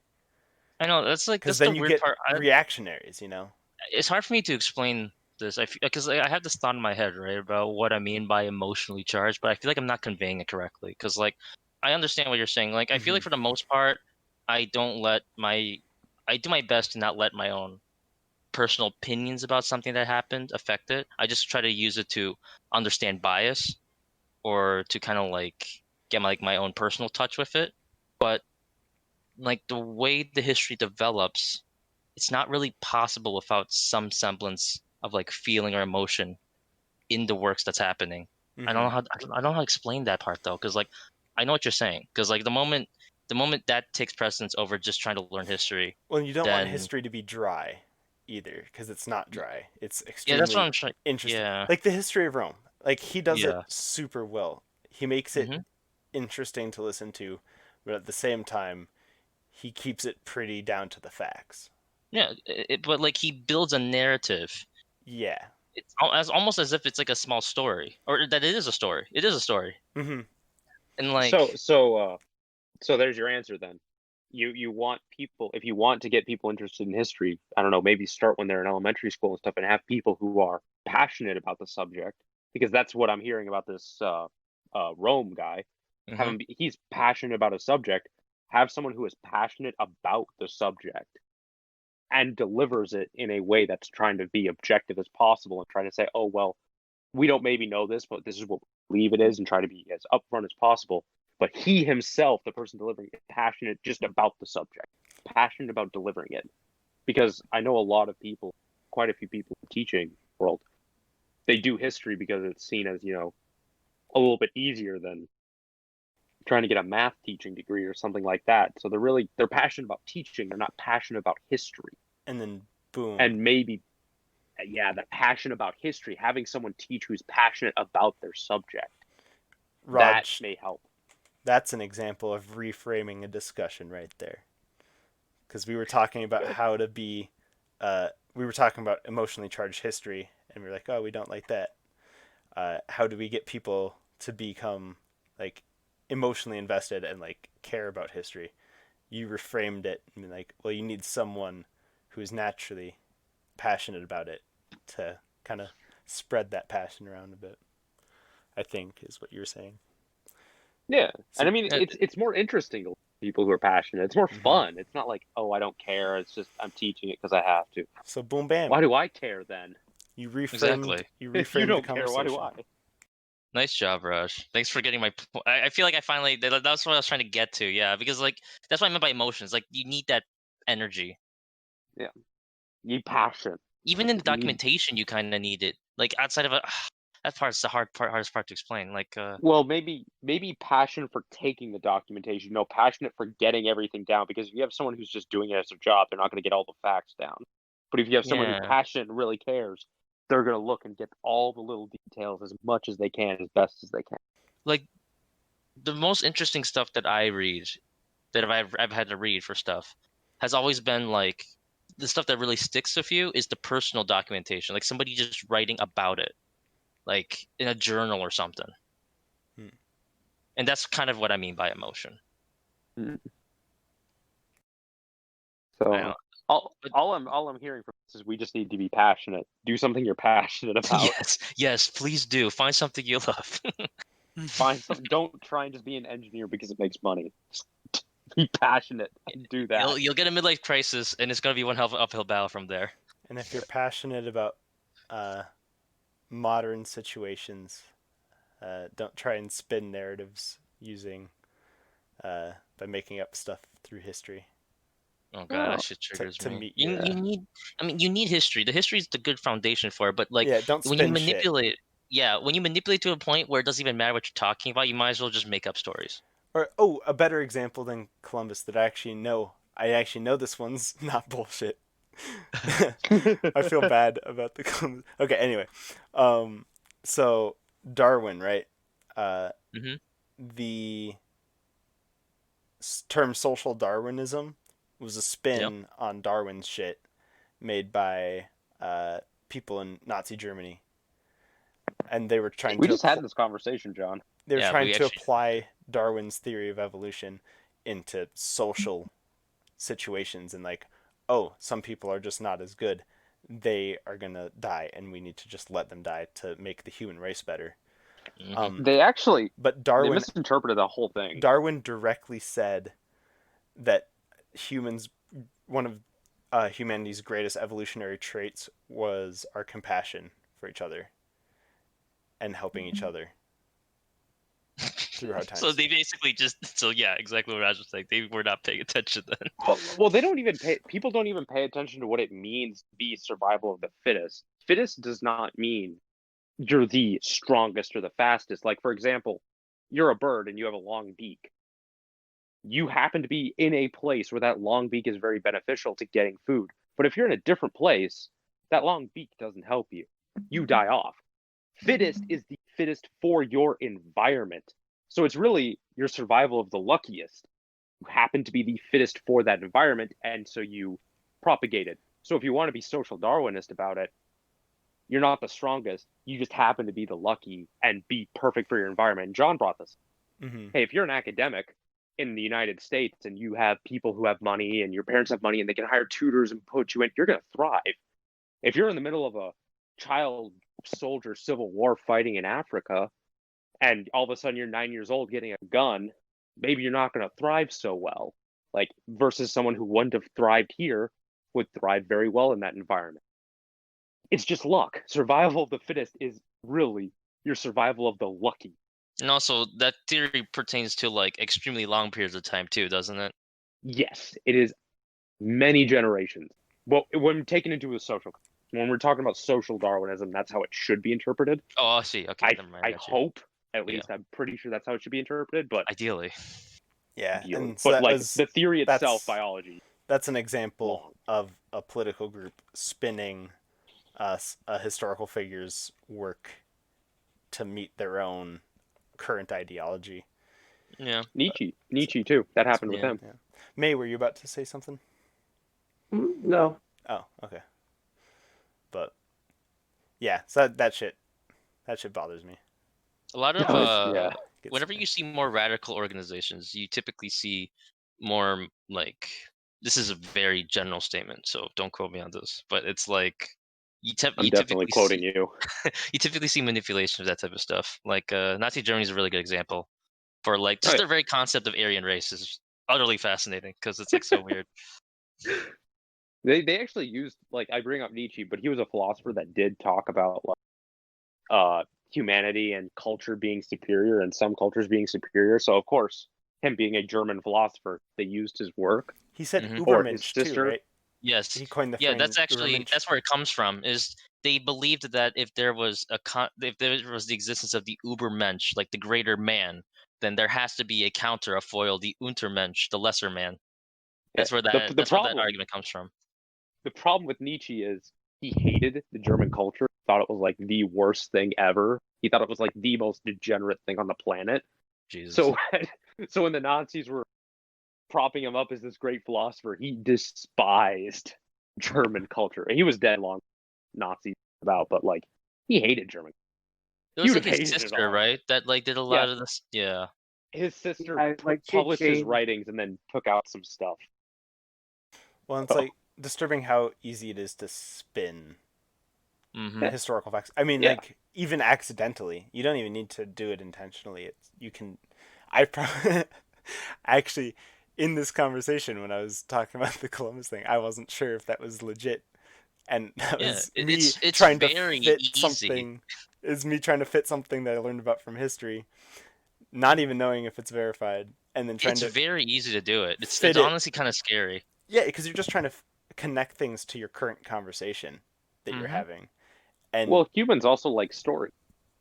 I know Because that's the then you weird get part. reactionaries, you know? It's hard for me to explain this. Because I have this thought in my head, right, about what I mean by emotionally charged, but I feel like I'm not conveying it correctly. Because like I understand what you're saying. Like I feel Mm-hmm. like for the most part, I don't let my I do my best to not let my own personal opinions about something that happened affect it. I just try to use it to understand bias or to kind of like get my own personal touch with it. But like the way the history develops, it's not really possible without some semblance of like feeling or emotion in the works that's happening. Mm-hmm. I don't know how to explain that part though, because like I know what you're saying. Because like the moment that takes precedence over just trying to learn history, Well, you don't want then history to be dry either, because it's not dry. It's Yeah, that's what extremely I'm trying. interesting. Yeah. Like the history of Rome. Like he does it Yeah. super well. He makes it hmm interesting to listen to, but at the same time, he keeps it pretty down to the facts. Yeah, but like he builds a narrative. Yeah. It's almost as if it's like a small story, or that it is a story. It is a story, Mm-hmm. and like, So there's your answer then. You want people, if you want to get people interested in history, I don't know, maybe start when they're in elementary school and stuff, and have people who are passionate about the subject, because that's what I'm hearing about this Rome guy. mhm. He's passionate about a subject. Have someone who is passionate about the subject and delivers it in a way that's trying to be objective as possible and trying to say, oh well, we don't maybe know this, but this is what we believe it is, and try to be as upfront as possible. But he himself, the person delivering it, passionate just about the subject, passionate about delivering it. Because I know a lot of people, quite a few people in the teaching world, they do history because it's seen as, a little bit easier than trying to get a math teaching degree or something like that. So they're passionate about teaching, they're not passionate about history. And then boom. And maybe, yeah, the passion about history, having someone teach who's passionate about their subject, that Raj, may help. that's an example of reframing a discussion right there. Because we were talking about how to be, we were talking about emotionally charged history, and we were like, oh, we don't like that. How do we get people to become like emotionally invested and like care about history? You reframed it and be like, well, you need someone who's naturally passionate about it to kind of spread that passion around a bit, I think is what you're saying. Yeah, So, and I mean, Uh, it's more interesting to people who are passionate. It's more fun. It's not like, oh, I don't care. It's just I'm teaching it because I have to. so boom, bam. Why do I care then? You reframed. Exactly. You If you reframed the don't care, why do conversation. I? Nice job, Raj. Thanks for getting my. I feel like I finally. That's what I was trying to get to. Yeah, because like that's what I meant by emotions. Like you need that energy. Yeah, you need passion. Even in the You need. documentation, you kind of need it. Like outside of a, that part's the hardest part to explain. Like, Well, maybe passion for taking the documentation. No, passionate for getting everything down. Because if you have someone who's just doing it as their job, they're not going to get all the facts down. But if you have someone who's yeah, passionate and really cares, they're going to look and get all the little details as much as they can, as best as they can. like the most interesting stuff that I read, that I've had to read for stuff, has always been like the stuff that really sticks with you is the personal documentation. Like somebody just writing about it, like in a journal or something. Hmm. And that's kind of what I mean by emotion. So I know. all I'm hearing from this is we just need to be passionate. Do something you're passionate about. Yes, please do. Find something you love. Find something. Don't try and just be an engineer because it makes money. Be passionate and do that. You'll get a midlife crisis, and it's gonna be one hell of an uphill battle from there. And if you're passionate about modern situations, don't try and spin narratives using by making up stuff through history. Oh god, that shit To, triggers to me. meet You your you need, I mean, you need history. The history is the good foundation for it, but like yeah, don't when you spin shit. manipulate, yeah, when you manipulate to a point where it doesn't even matter what you're talking about, you might as well just make up stories. Or a better example than Columbus that I actually know. I actually know this one's not bullshit. I feel bad about the Columbus. Okay, anyway, so Darwin, right? hmm The term social Darwinism was a Yep. spin on Darwin's shit made by people in Nazi Germany, and they were trying We to just had this conversation, John. they were Yeah, trying we to actually. apply Darwin's theory of evolution into social situations and like, oh, some people are just not as good. They are gonna die, and we need to just let them die to make the human race better. hmm But They Darwin misinterpreted the whole thing. Darwin directly said that humans, one of humanity's greatest evolutionary traits was our compassion for each other and helping each other through hard times. So they basically just. So yeah, exactly what Raj was saying. They were not paying attention then. Well, they don't even pay. People don't even pay attention to what it means to be survival of the fittest. Fittest does not mean you're the strongest or the fastest. Like, for example, you're a bird and you have a long beak. You happen to be in a place where that long beak is very beneficial to getting food. But if you're in a different place, that long beak doesn't help you. You die off. Fittest is the fittest for your environment. So it's really your survival of the luckiest who happen to be the fittest for that environment, and so you propagate it. So if you want to be social Darwinist about it, you're not the strongest. You just happen to be the lucky and be perfect for your environment. And John brought this. Mm-hmm. Hey, if you're an academic in the United States and you have people who have money and your parents have money and they can hire tutors and put you in, you're going to thrive. If you're in the middle of a child soldier civil war fighting in Africa and all of a sudden you're 9 years old getting a gun, maybe you're not going to thrive so well. Like versus someone who wouldn't have thrived here would thrive very well in that environment. It's just luck. Survival of the fittest is really your survival of the lucky. And also, that theory pertains to like extremely long periods of time too, doesn't it? Yes, it is many generations. Well, when taken into a social, when we're talking about social Darwinism, that's how it should be interpreted. Oh, I see. Okay, never mind. I got you. hope, at least, I'm pretty sure that's how it should be interpreted. But Ideally, Yeah, ideally. and so But that like was, the theory itself, that's- biology. that's an example of a political group spinning a historical figure's work to meet their own current ideology. yeah. Nietzsche too. That happened with Yeah. him. Yeah. May, were you about to say something? No. Oh, okay. But yeah, so that shit bothers me. A lot of Yeah. Gets whenever me. you see more radical organizations, you typically see more like this is a very general statement, so don't quote me on this, but it's like I'm you definitely typically quoting see, you. you typically see manipulation of that type of stuff. Like Nazi Germany is a really good example for like just Right. the very concept of Aryan race is utterly fascinating because it's like so weird. They actually used, like, I bring up Nietzsche, but he was a philosopher that did talk about like humanity and culture being superior and some cultures being superior. So of course, him being a German philosopher, they used his work. He said Mhm. Or his Ubermensch too, sister. right? Yes. He coined the Yeah, phrase that's actually Ubermensch. that's where it comes from. Is they believed that if there was if there was the existence of the Ubermensch, like the greater man, then there has to be a counter, a foil, the Untermensch, the lesser man. That's where The that that's where that problem- argument comes from. The problem with Nietzsche is he hated the German culture, thought it was like the worst thing ever. He thought it was like the most degenerate thing on the planet. Jesus. So so when the Nazis were propping him up as this great philosopher, he despised German culture. And he was dead long Nazi about, but like he hated German. it was he like would've his hated it sister, all. right? That like did a lot of this. Yeah. His sister Yeah, like she published his changed- writings and then took out some stuff. Well, it's like disturbing how easy it is to spin Hmm. historical facts. I mean, Yeah. like even accidentally, you don't even need to do it intentionally. You can. I probably actually in this conversation when I was talking about the Columbus thing, I wasn't sure if that was legit, and that Yeah, was it- me it's trying very to fit easy. something. Is me trying to fit something that I learned about from history, not even knowing if it's verified, and then trying It's to very easy to do it. It's fit it- honestly kind of scary. yeah, because you're just trying to connect things to your current conversation that you're Mhm. having, and Well, humans also like stories.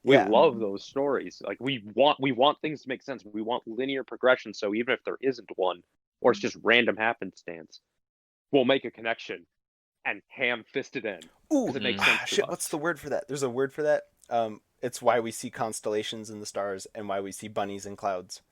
We Yeah. love those stories. Like we want things to make sense. We want linear progression. So even if there isn't one, or it's just random happenstance, we'll make a connection and ham-fist it in. ooh, 'Cause it makes Mm. sense to shit, us. what's the word for that? There's a word for that. It's why we see constellations in the stars and why we see bunnies in clouds.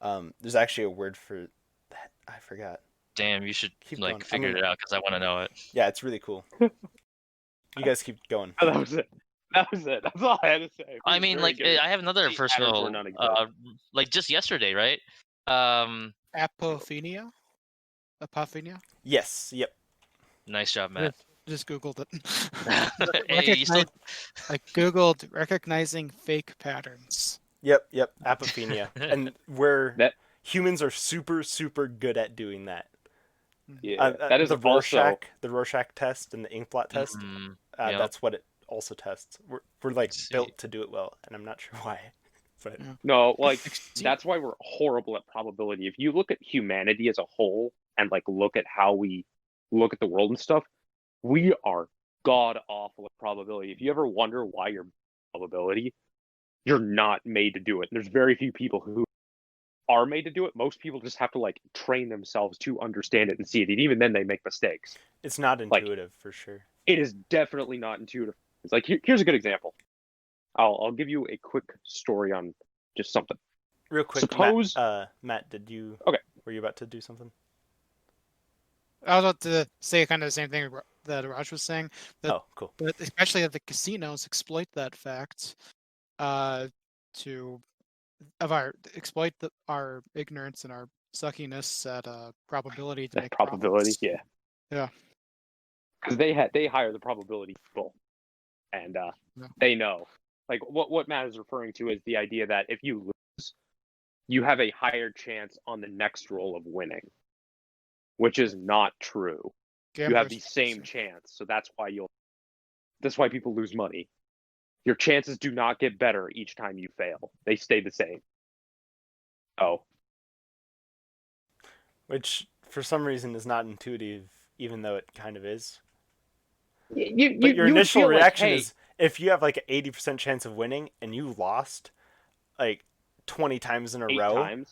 There's actually a word for that. I forgot. Damn, you should Keep like going. I'm figure it gonna- out because I want to know it. Yeah, it's really cool. You guys keep going. That was it. That's all I had to say. I mean, like I have another The atoms were personal, non-existent. like just yesterday, right? Apophenia? Apophenia? Yes. Yep. Nice job, Matt. Just Googled it. Hey, you still I Googled recognizing fake patterns. Yep. Yep. Apophenia, and we're That- humans are super good at doing that. Yeah, that is the also Rorschach test and the ink blot test. Mhm, yeah. That's what it also tests. We're like See. built to do it well, and I'm not sure why. But Yeah. no, like See- that's why we're horrible at probability. If you look at humanity as a whole and like look at how we look at the world and stuff, we are god awful at probability. If you ever wonder why you're probability, you're not made to do it. There's very few people who are made to do it. Most people just have to like train themselves to understand it and see it. And even then they make mistakes. It's not intuitive for sure. It is definitely not intuitive. It's like, here's a good example. I'll give you a quick story on just something. Real quick, Suppose Matt, were you about to do something? I was about to say kind of the same thing that Raj was saying. Oh, cool. But especially that the casinos exploit that fact to exploit our ignorance and our suckiness at probability to make probability, profits. Yeah. Because they hire the probability people, and they know. Like what Matt is referring to is the idea that if you lose, you have a higher chance on the next roll of winning, which is not true. You have the same chance, so that's why people lose money. Your chances do not get better each time you fail; they stay the same. Oh, which for some reason is not intuitive, even though it kind of is. But your initial reaction is, if you have like an 80% chance of winning and you lost like 20 times in a row,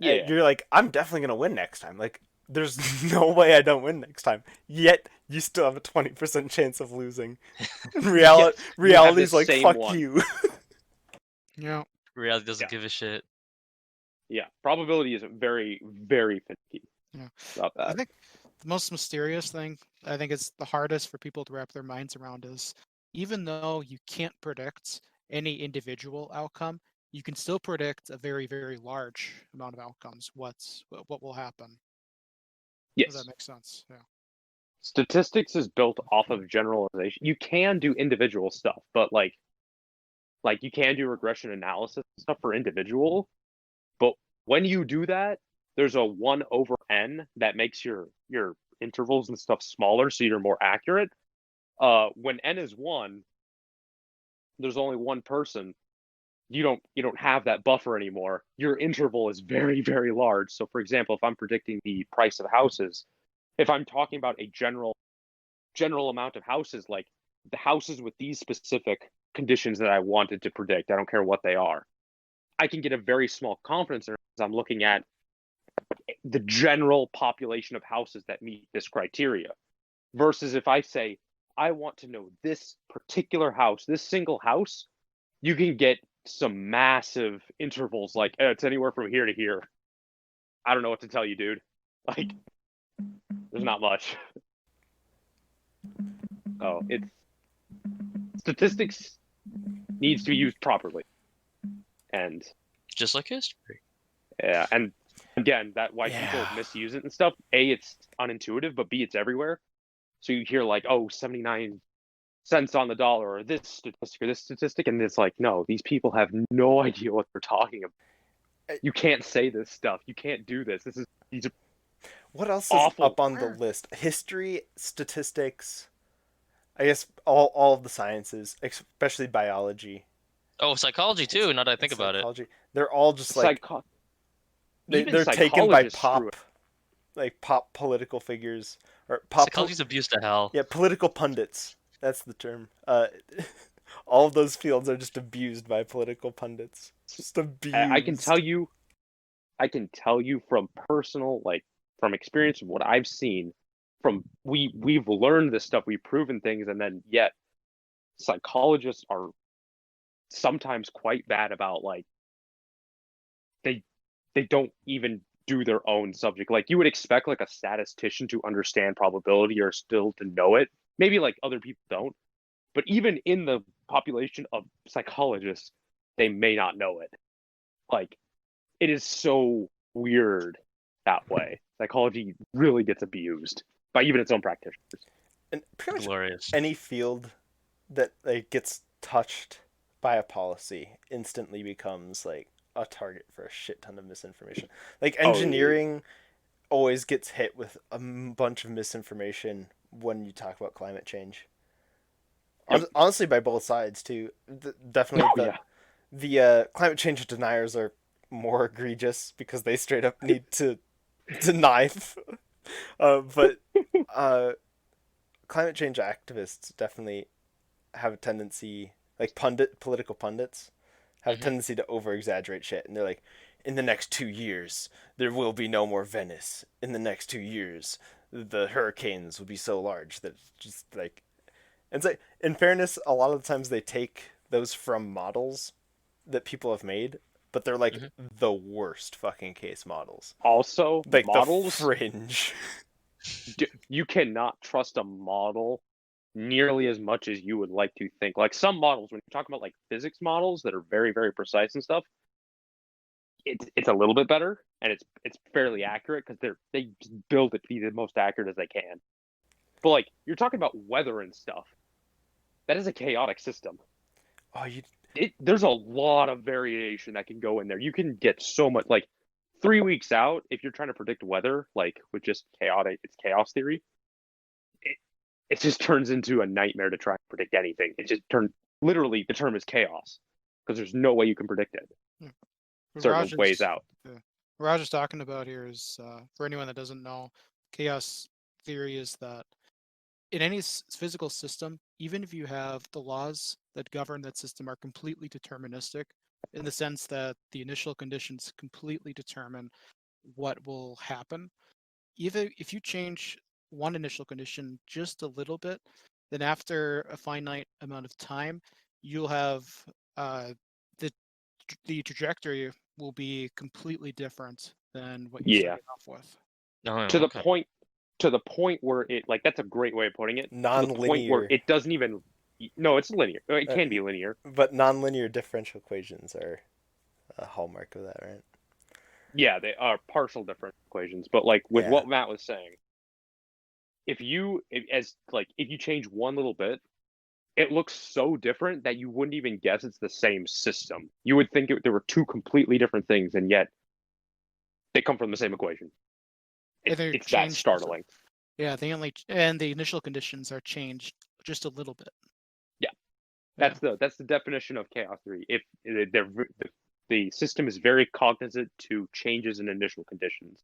you're like, I'm definitely going to win next time. Like, there's no way I don't win next time. Yet, you still have a 20% chance of losing. Reality's like, fuck you. Yeah. Reality doesn't give a shit. Yeah, probability is very, very finicky. Yeah. About that. I think the most mysterious thing, I think it's the hardest for people to wrap their minds around, is even though you can't predict any individual outcome, you can still predict a very, very large amount of outcomes. What will happen? Yes. Does that make sense? Yeah. Statistics is built off of generalization. You can do individual stuff, but like you can do regression analysis and stuff for individual. But when you do that, there's a 1/n that makes your intervals and stuff smaller, so you're more accurate. When n is 1, there's only one person. You don't have that buffer anymore. Your interval is very, very large. So for example, if I'm predicting the price of houses, if I'm talking about a general amount of houses, like the houses with these specific conditions that I wanted to predict, I don't care what they are, I can get a very small confidence interval because I'm looking at the general population of houses that meet this criteria. Versus if I say, I want to know this particular house, this single house, you can get some massive intervals, like it's anywhere from here to here. I don't know what to tell you, dude. Like, there's not much. Oh, it's statistics needs to be used properly, and just like history. Yeah, and again, that why people misuse it and stuff. A, it's unintuitive, but B, it's everywhere. So you hear like, oh, 79 cents on the dollar, or this statistic, and it's like, no, these people have no idea what they're talking about. You can't say this stuff. You can't do this. These are what else awful. Is up on the list? History, statistics, I guess all of the sciences, especially biology. Oh, psychology too. Now that I think about it, they're all just like they're taken by pop political figures or pop. Psychology's abused to hell. Yeah, political pundits. That's the term. All of those fields are just abused by political pundits. Just abused. I can tell you from personal, from experience of what I've seen. We've learned this stuff, we've proven things, and then yet psychologists are sometimes quite bad about they don't even do their own subject. Like you would expect like a statistician to understand probability or still to know it. Maybe like other people don't. But even in the population of psychologists, they may not know it. Like it is so weird that way. Psychology really gets abused by even its own practitioners. And pretty much any field that gets touched by a policy instantly becomes like a target for a shit ton of misinformation. Like engineering always gets hit with a bunch of misinformation when you talk about climate change. Yep. Honestly, by both sides too. Definitely the climate change deniers are more egregious because they straight up need to deny. But climate change activists definitely have a tendency, like political pundits have a tendency to over exaggerate shit, and they're like, in the next 2 years, there will be no more Venice. In the next 2 years, the hurricanes will be so large that just like, and so in fairness, a lot of the times they take those from models that people have made, but they're like the worst fucking case models. Also, Like models, the fringe. you cannot trust a model nearly as much as you would like to think. Like some models, when you're talking about like physics models that are very, very precise and stuff, it's a little bit better and it's fairly accurate because they just build it to be the most accurate as they can. But like you're talking about weather and stuff, that is a chaotic system. Oh, There's a lot of variation that can go in there. You can get so much, like 3 weeks out, if you're trying to predict weather, like with just it's chaos theory, it just turns into a nightmare to try and predict anything. It just literally, the term is chaos because there's no way you can predict it. Certain ways out. What Raj is talking about here is, for anyone that doesn't know, chaos theory is that in any physical system, even if you have the laws that govern that system are completely deterministic, in the sense that the initial conditions completely determine what will happen, even if you change one initial condition just a little bit, then after a finite amount of time, you'll have the trajectory will be completely different than what you started off with. Oh, to the point where it, like, that's a great way of putting it. To the point where Non-linear. it doesn't even. No, it's linear. It can be linear. But non-linear differential equations are a hallmark of that, right? Yeah, they are partial differential equations. But like with what Matt was saying, if you change one little bit, it looks so different that you wouldn't even guess it's the same system. You would think there were two completely different things, and yet they come from the same equation. It's that startling. Yeah, the initial conditions are changed just a little bit. Yeah, that's the definition of chaos theory. If the system is very cognizant to changes in initial conditions,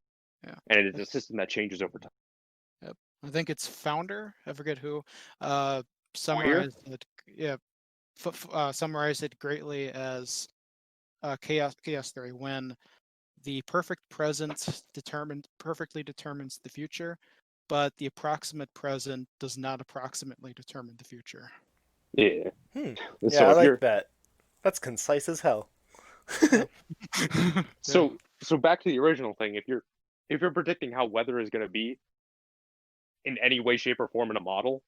and it is a system that changes over time. Yep, I think it's Founder. I forget who. Summarized it. Yeah, summarized it greatly as chaos theory, when the perfect present perfectly determines the future, but the approximate present does not approximately determine the future. Yeah. Yeah, I like that. That's concise as hell. So back to the original thing. If you're predicting how weather is going to be in any way, shape, or form in a model,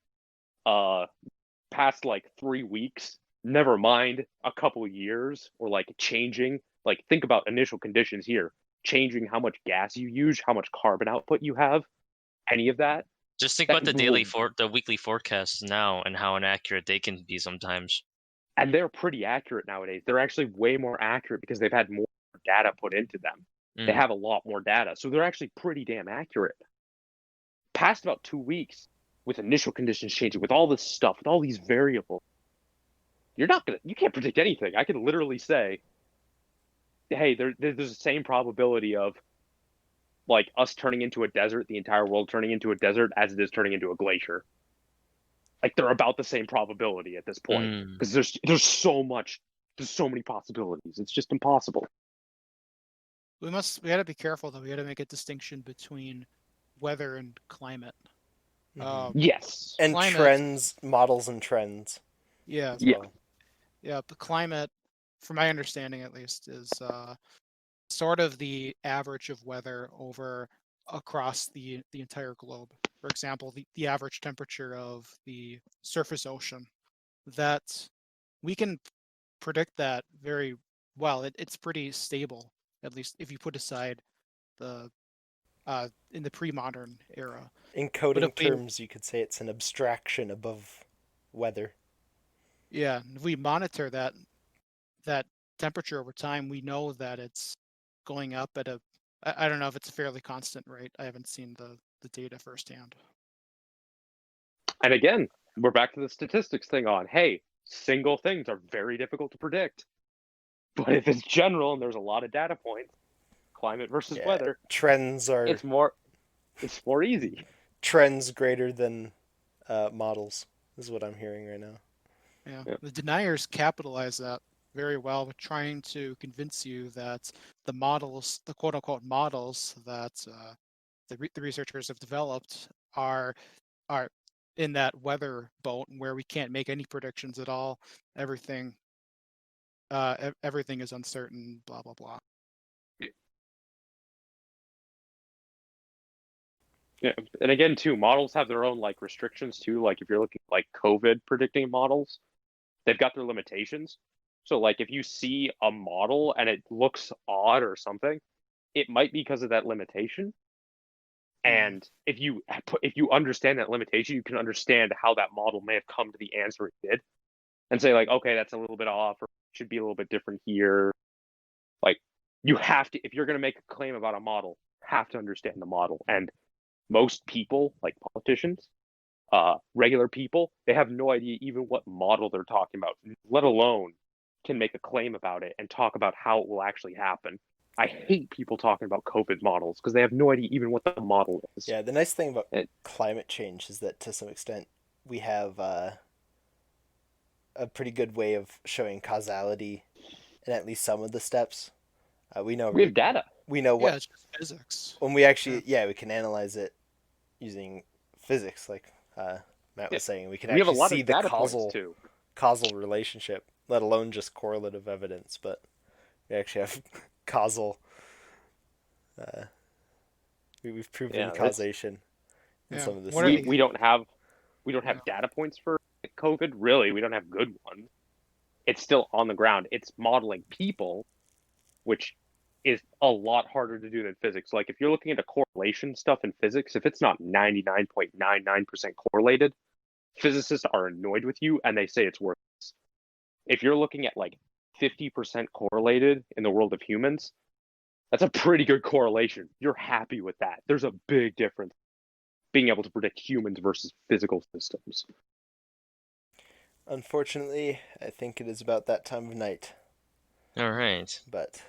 past like 3 weeks, never mind a couple of years, or like changing, like think about initial conditions here, changing how much gas you use, how much carbon output you have, any of that. Just think about the weekly forecasts now and how inaccurate they can be sometimes. And they're pretty accurate nowadays. They're actually way more accurate because they've had more data put into them. They have a lot more data, so they're actually pretty damn accurate. Past about 2 weeks, with initial conditions changing, with all this stuff, with all these variables, you can't predict anything. I can literally say, hey, there's the same probability of like us turning into a desert, the entire world turning into a desert, as it is turning into a glacier. Like they're about the same probability at this point, because there's so many possibilities. It's just impossible. We got to be careful though. We got to make a distinction between weather and climate. Yes. And climate, trends, models and trends. Yeah. Yeah. But climate, from my understanding at least, is sort of the average of weather across the entire globe. For example, the average temperature of the surface ocean, that we can predict that very well. It's pretty stable, at least if you put aside the in the pre-modern era. In coding terms, you could say it's an abstraction above weather. Yeah, if we monitor that temperature over time, we know that it's going up at I don't know if it's a fairly constant rate. I haven't seen the data firsthand. And again, we're back to the statistics thing on, hey, single things are very difficult to predict. But if it's general and there's a lot of data points, climate versus weather, trends are... It's more easy. Trends greater than models is what I'm hearing right now. Yeah. The deniers capitalize that very well with trying to convince you that the models, the quote unquote models that the researchers have developed are in that weather boat where we can't make any predictions at all. Everything everything is uncertain, blah blah blah. Yeah, and again, too, models have their own like restrictions too. Like if you're looking at, like COVID predicting models, they've got their limitations. So like if you see a model and it looks odd or something, it might be because of that limitation. And if you understand that limitation, you can understand how that model may have come to the answer it did, and say like, okay, that's a little bit off, or should be a little bit different here. Like you have to, if you're going to make a claim about a model, have to understand the model. And most people, like politicians, regular people, they have no idea even what model they're talking about, let alone can make a claim about it and talk about how it will actually happen. I hate people talking about COVID models because they have no idea even what the model is. Yeah, the nice thing about climate change is that to some extent we have a pretty good way of showing causality in at least some of the steps. We know we have data. We know what. Yeah, it's just physics. When we actually, we can analyze it using physics, like Matt was saying. We can actually see the causal relationship, let alone just correlative evidence. But we actually have causal. We've proven causation in some of this. We don't have data points for COVID. Really, we don't have good ones. It's still on the ground. It's modeling people, which is a lot harder to do than physics. Like if you're looking at the correlation stuff in physics, if it's not 99.99% correlated, physicists are annoyed with you and they say it's worthless. If you're looking at like 50% correlated in the world of humans, that's a pretty good correlation. You're happy with that. There's a big difference being able to predict humans versus physical systems. Unfortunately, I think it is about that time of night. All right. But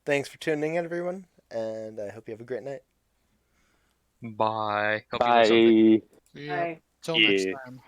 thanks for tuning in, everyone, and I hope you have a great night. Bye. Hope Bye. you learned something. Till next time.